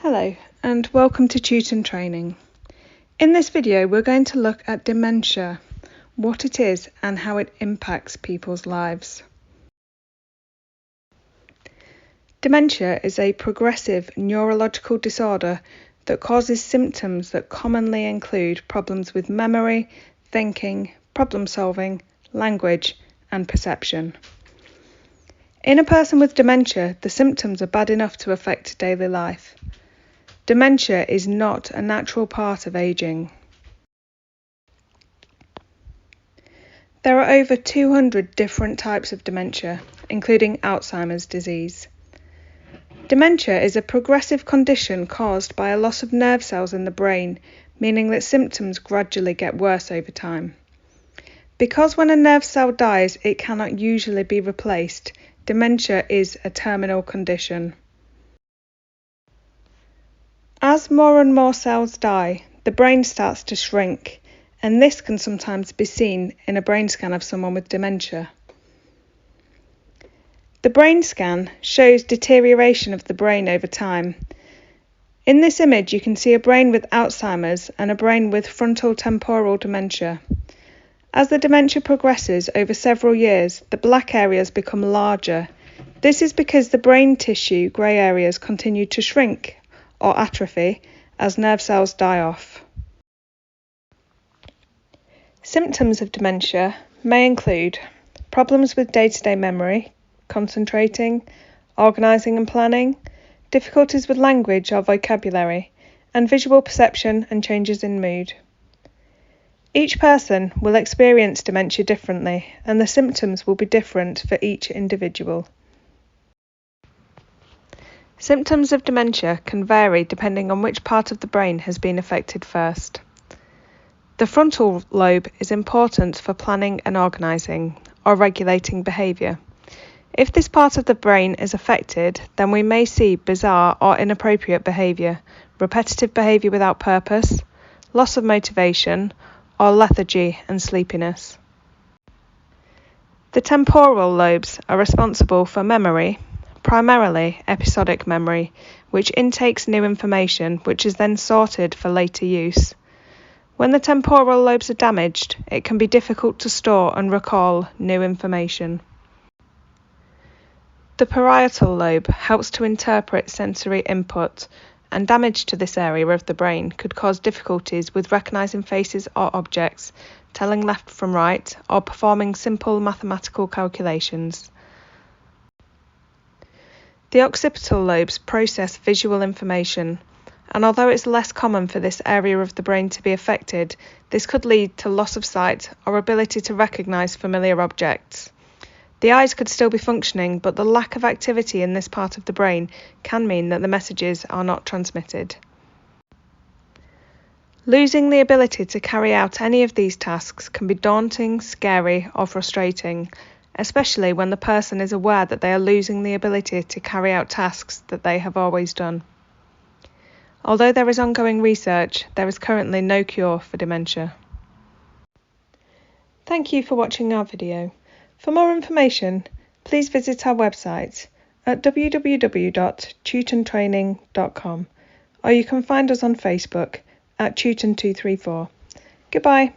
Hello and welcome to Tutor Training. In this video we're going to look at dementia, what it is and how it impacts people's lives. Dementia is a progressive neurological disorder that causes symptoms that commonly include problems with memory, thinking, problem solving, language and perception. In a person with dementia, the symptoms are bad enough to affect daily life. Dementia is not a natural part of ageing. There are over 200 different types of dementia, including Alzheimer's disease. Dementia is a progressive condition caused by a loss of nerve cells in the brain, meaning that symptoms gradually get worse over time. Because when a nerve cell dies, it cannot usually be replaced, dementia is a terminal condition. As more and more cells die, the brain starts to shrink, and this can sometimes be seen in a brain scan of someone with dementia. The brain scan shows deterioration of the brain over time. In this image, you can see a brain with Alzheimer's and a brain with frontal temporal dementia. As the dementia progresses over several years, the black areas become larger. This is because the brain tissue grey areas continue to shrink or atrophy as nerve cells die off. Symptoms of dementia may include problems with day-to-day memory, concentrating, organising and planning, difficulties with language or vocabulary, and visual perception and changes in mood. Each person will experience dementia differently, and the symptoms will be different for each individual. Symptoms of dementia can vary depending on which part of the brain has been affected first. The frontal lobe is important for planning and organising, or regulating behaviour. If this part of the brain is affected, then we may see bizarre or inappropriate behaviour, repetitive behaviour without purpose, loss of motivation, or lethargy and sleepiness. The temporal lobes are responsible for memory, primarily episodic memory, which intakes new information which is then sorted for later use. When the temporal lobes are damaged, it can be difficult to store and recall new information. The parietal lobe helps to interpret sensory input, and damage to this area of the brain could cause difficulties with recognising faces or objects, telling left from right, or performing simple mathematical calculations. The occipital lobes process visual information, and although it's less common for this area of the brain to be affected, this could lead to loss of sight or ability to recognise familiar objects. The eyes could still be functioning, but the lack of activity in this part of the brain can mean that the messages are not transmitted. Losing the ability to carry out any of these tasks can be daunting, scary, or frustrating, especially when the person is aware that they are losing the ability to carry out tasks that they have always done. Although there is ongoing research, there is currently no cure for dementia. Thank you for watching our video. For more information, please visit our website at www.tutortraining.com, or you can find us on Facebook at Tutor234. Goodbye.